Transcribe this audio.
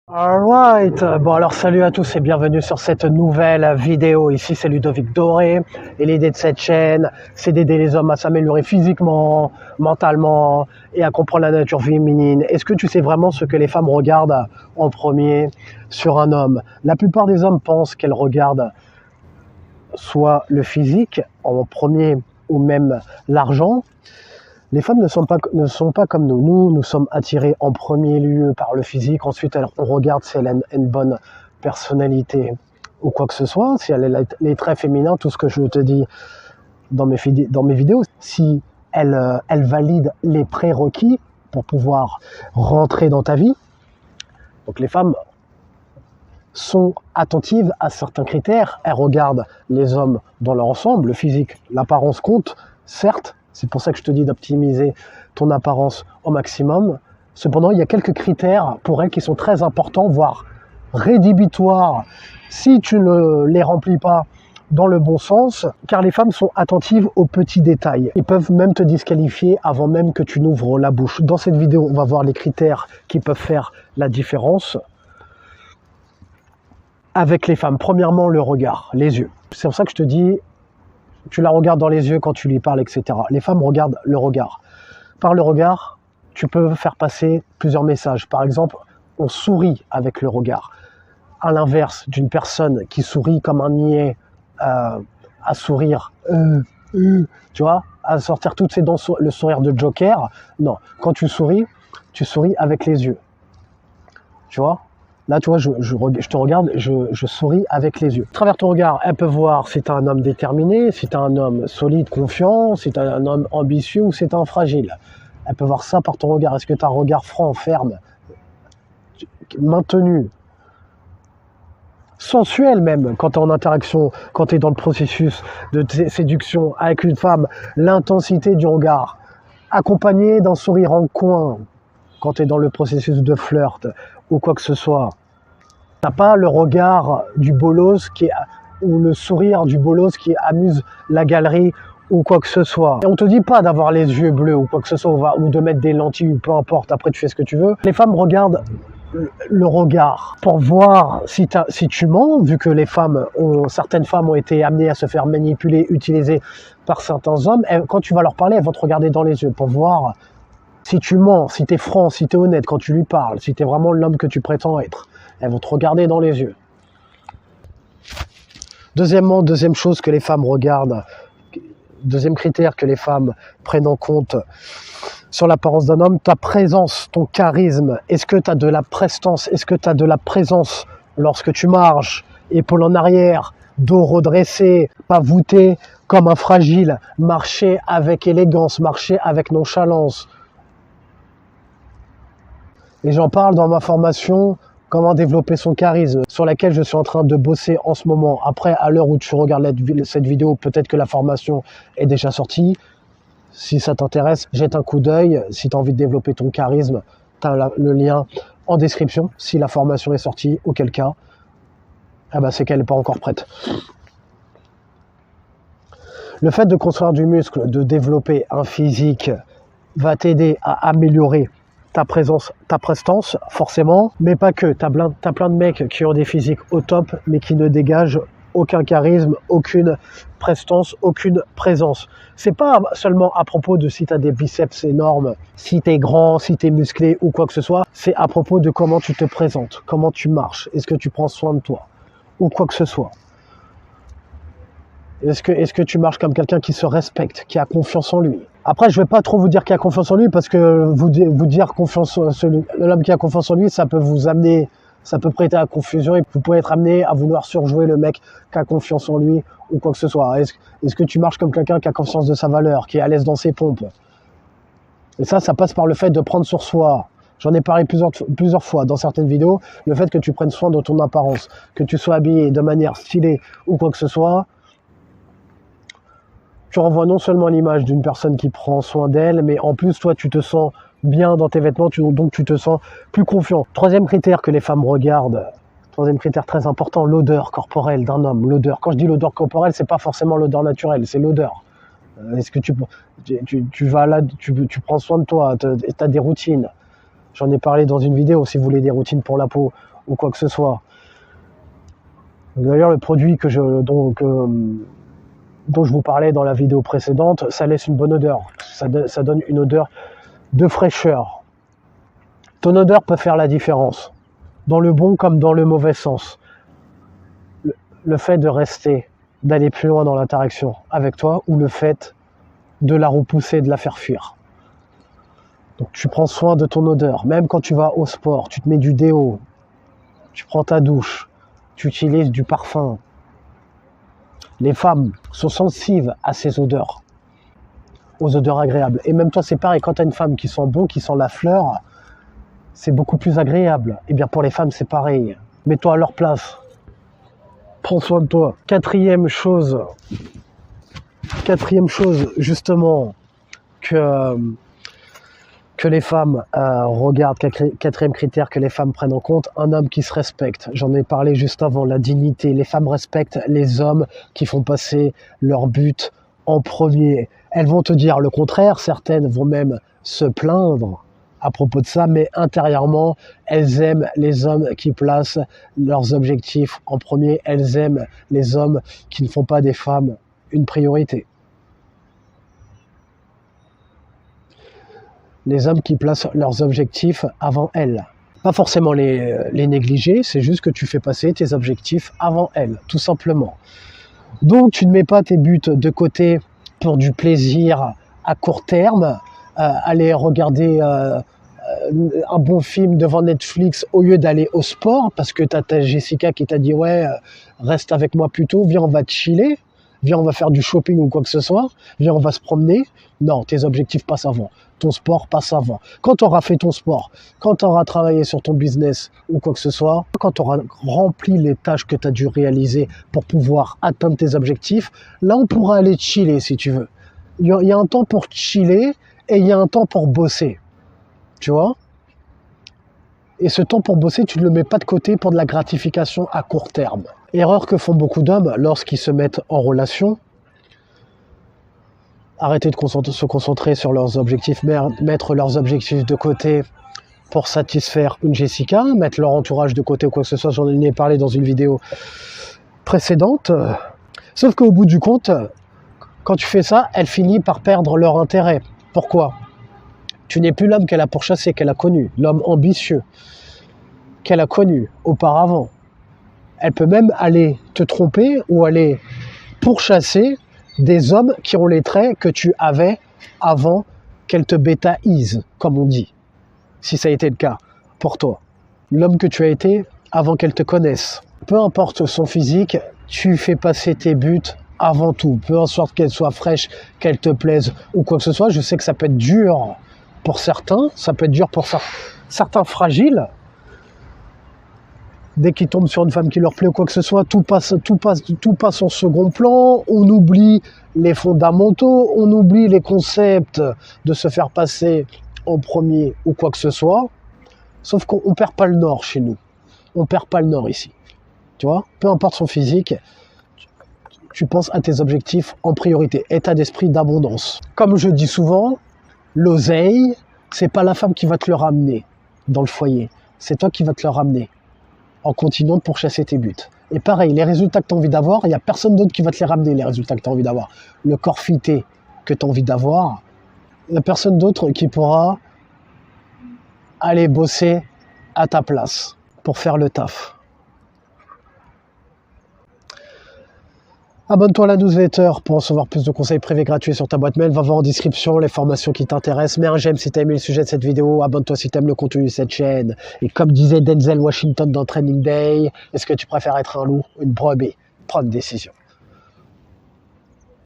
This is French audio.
Alright, bon alors salut à tous et bienvenue sur cette nouvelle vidéo. Ici c'est Ludovic Doré et l'idée de cette chaîne c'est d'aider les hommes à s'améliorer physiquement, mentalement et à comprendre la nature féminine. Est-ce que tu sais vraiment ce que les femmes regardent en premier sur un homme? La plupart des hommes pensent qu'elles regardent soit le physique en premier ou même l'argent. Les femmes ne sont pas comme nous. Nous sommes attirés en premier lieu par le physique. Ensuite, on regarde si elle a une bonne personnalité ou quoi que ce soit, si elle a les traits féminins, tout ce que je te dis dans mes vidéos. Si elle valide les prérequis pour pouvoir rentrer dans ta vie. Donc les femmes sont attentives à certains critères. Elles regardent les hommes dans leur ensemble. Le physique, l'apparence compte, certes. C'est pour ça que je te dis d'optimiser ton apparence au maximum. Cependant, il y a quelques critères pour elles qui sont très importants, voire rédhibitoires, si tu ne les remplis pas dans le bon sens, car les femmes sont attentives aux petits détails. Ils peuvent même te disqualifier avant même que tu n'ouvres la bouche. Dans cette vidéo, on va voir les critères qui peuvent faire la différence avec les femmes. Premièrement, le regard, les yeux. C'est pour ça que je te dis, tu la regardes dans les yeux quand tu lui parles, etc. Les femmes regardent le regard. Par le regard, tu peux faire passer plusieurs messages. Par exemple, on sourit avec le regard. À l'inverse d'une personne qui sourit comme un niais, à sourire, tu vois, à sortir toutes ses dents, le sourire de Joker. Non, quand tu souris avec les yeux. Tu vois ? Là, tu vois, je te regarde, je souris avec les yeux. À travers ton regard, elle peut voir si tu es un homme déterminé, si tu es un homme solide, confiant, si tu es un homme ambitieux ou si tu es un fragile. Elle peut voir ça par ton regard. Est-ce que tu as un regard franc, ferme, maintenu, sensuel même, quand tu es en interaction, quand tu es dans le processus de séduction avec une femme, l'intensité du regard, accompagné d'un sourire en coin, quand tu es dans le processus de flirt ou quoi que ce soit. T'as pas le regard du bolos ou le sourire du bolos qui amuse la galerie ou quoi que ce soit. Et on te dit pas d'avoir les yeux bleus ou quoi que ce soit, ou de mettre des lentilles ou peu importe, après tu fais ce que tu veux. Les femmes regardent le regard pour voir si tu mens, vu que certaines femmes ont été amenées à se faire manipuler, utiliser par certains hommes. Et quand tu vas leur parler, elles vont te regarder dans les yeux pour voir si tu mens, si tu es franc, si tu es honnête quand tu lui parles, si tu es vraiment l'homme que tu prétends être. Elles vont te regarder dans les yeux. Deuxièmement, deuxième chose que les femmes regardent, deuxième critère que les femmes prennent en compte sur l'apparence d'un homme, ta présence, ton charisme. Est-ce que tu as de la prestance? Est-ce que tu as de la présence lorsque tu marches, épaule en arrière, dos redressé, pas voûté comme un fragile, marcher avec élégance, marcher avec nonchalance. Et j'en parle dans ma formation Comment développer son charisme, sur laquelle je suis en train de bosser en ce moment. Après, à l'heure où tu regardes cette vidéo, peut-être que la formation est déjà sortie. Si ça t'intéresse, jette un coup d'œil. Si tu as envie de développer ton charisme, tu as le lien en description. Si la formation est sortie, auquel cas, c'est qu'elle n'est pas encore prête. Le fait de construire du muscle, de développer un physique, va t'aider à améliorer ta présence, ta prestance, forcément, mais pas que. T'as plein de mecs qui ont des physiques au top, mais qui ne dégagent aucun charisme, aucune prestance, aucune présence. C'est pas seulement à propos de si t'as des biceps énormes, si t'es grand, si t'es musclé ou quoi que ce soit. C'est à propos de comment tu te présentes, comment tu marches, est-ce que tu prends soin de toi, ou quoi que ce soit. Est-ce que tu marches comme quelqu'un qui se respecte, qui a confiance en lui? Après, je vais pas trop vous dire qu'il a confiance en lui, parce que vous dire l'homme qui a confiance en lui, ça peut vous amener, ça peut prêter à confusion et vous pouvez être amené à vouloir surjouer le mec qui a confiance en lui ou quoi que ce soit. Est-ce que tu marches comme quelqu'un qui a conscience de sa valeur, qui est à l'aise dans ses pompes? Et ça passe par le fait de prendre sur soi. J'en ai parlé plusieurs fois dans certaines vidéos, le fait que tu prennes soin de ton apparence, que tu sois habillé de manière stylée ou quoi que ce soit. Tu renvoies non seulement l'image d'une personne qui prend soin d'elle, mais en plus, toi, tu te sens bien dans tes vêtements, donc tu te sens plus confiant. Troisième critère que les femmes regardent, troisième critère très important, l'odeur corporelle d'un homme. L'odeur. Quand je dis l'odeur corporelle, c'est pas forcément l'odeur naturelle, c'est l'odeur. Est-ce que tu vas là, tu prends soin de toi, tu as des routines. J'en ai parlé dans une vidéo, si vous voulez des routines pour la peau, ou quoi que ce soit. D'ailleurs, le produit dont je vous parlais dans la vidéo précédente, ça laisse une bonne odeur. Ça donne une odeur de fraîcheur. Ton odeur peut faire la différence, dans le bon comme dans le mauvais sens. Le fait de rester, d'aller plus loin dans l'interaction avec toi, ou le fait de la repousser, de la faire fuir. Donc tu prends soin de ton odeur. Même quand tu vas au sport, tu te mets du déo, tu prends ta douche, tu utilises du parfum. Les femmes sont sensibles à ces odeurs, aux odeurs agréables. Et même toi, c'est pareil, quand tu as une femme qui sent bon, qui sent la fleur, c'est beaucoup plus agréable. Et bien pour les femmes, c'est pareil. Mets-toi à leur place. Prends soin de toi. Quatrième chose justement, que les femmes regardent, quatrième critère que les femmes prennent en compte, un homme qui se respecte. J'en ai parlé juste avant, la dignité. Les femmes respectent les hommes qui font passer leur but en premier. Elles vont te dire le contraire, certaines vont même se plaindre à propos de ça, mais intérieurement, elles aiment les hommes qui placent leurs objectifs en premier. Elles aiment les hommes qui ne font pas des femmes une priorité. Les hommes qui placent leurs objectifs avant elles. Pas forcément les négliger, c'est juste que tu fais passer tes objectifs avant elles, tout simplement. Donc tu ne mets pas tes buts de côté pour du plaisir à court terme, aller regarder un bon film devant Netflix au lieu d'aller au sport, parce que tu as ta Jessica qui t'a dit ouais, reste avec moi plutôt, viens on va te chiller, viens on va faire du shopping ou quoi que ce soit, viens on va se promener. Non, tes objectifs passent avant. Ton sport passe avant. Quand tu auras fait ton sport, quand tu auras travaillé sur ton business ou quoi que ce soit, quand tu auras rempli les tâches que tu as dû réaliser pour pouvoir atteindre tes objectifs, là on pourra aller chiller si tu veux. Il y a un temps pour chiller et il y a un temps pour bosser. Tu vois? Et ce temps pour bosser, tu ne le mets pas de côté pour de la gratification à court terme. Erreur que font beaucoup d'hommes lorsqu'ils se mettent en relation. Arrêter de se concentrer sur leurs objectifs, mettre leurs objectifs de côté pour satisfaire une Jessica, mettre leur entourage de côté ou quoi que ce soit, j'en ai parlé dans une vidéo précédente. Sauf qu'au bout du compte, quand tu fais ça, elle finit par perdre leur intérêt. Pourquoi? Tu n'es plus l'homme qu'elle a pourchassé, qu'elle a connu, l'homme ambitieux qu'elle a connu auparavant. Elle peut même aller te tromper ou aller pourchasser des hommes qui ont les traits que tu avais avant qu'elle te bêtaise, comme on dit, si ça a été le cas pour toi. L'homme que tu as été avant qu'elle te connaisse. Peu importe son physique, tu fais passer tes buts avant tout. Peu importe qu'elle soit fraîche, qu'elle te plaise ou quoi que ce soit. Je sais que ça peut être dur pour certains, ça peut être dur pour certains fragiles. Dès qu'ils tombent sur une femme qui leur plaît ou quoi que ce soit, tout passe en second plan, on oublie les fondamentaux, on oublie les concepts de se faire passer en premier ou quoi que ce soit. Sauf qu'on ne perd pas le nord chez nous. On ne perd pas le nord ici. Tu vois, peu importe son physique, tu penses à tes objectifs en priorité. État d'esprit d'abondance. Comme je dis souvent, l'oseille, c'est pas la femme qui va te le ramener dans le foyer. C'est toi qui vas te le ramener en continuant de pourchasser tes buts. Et pareil, les résultats que tu as envie d'avoir, il n'y a personne d'autre qui va te les ramener, les résultats que tu as envie d'avoir. Le corps fité que tu as envie d'avoir, il n'y a personne d'autre qui pourra aller bosser à ta place pour faire le taf. Abonne-toi à la newsletter pour recevoir plus de conseils privés gratuits sur ta boîte mail. Va voir en description les formations qui t'intéressent. Mets un j'aime si tu as aimé le sujet de cette vidéo. Abonne-toi si tu aimes le contenu de cette chaîne. Et comme disait Denzel Washington dans Training Day, est-ce que tu préfères être un loup ou une brebis? Prends une décision.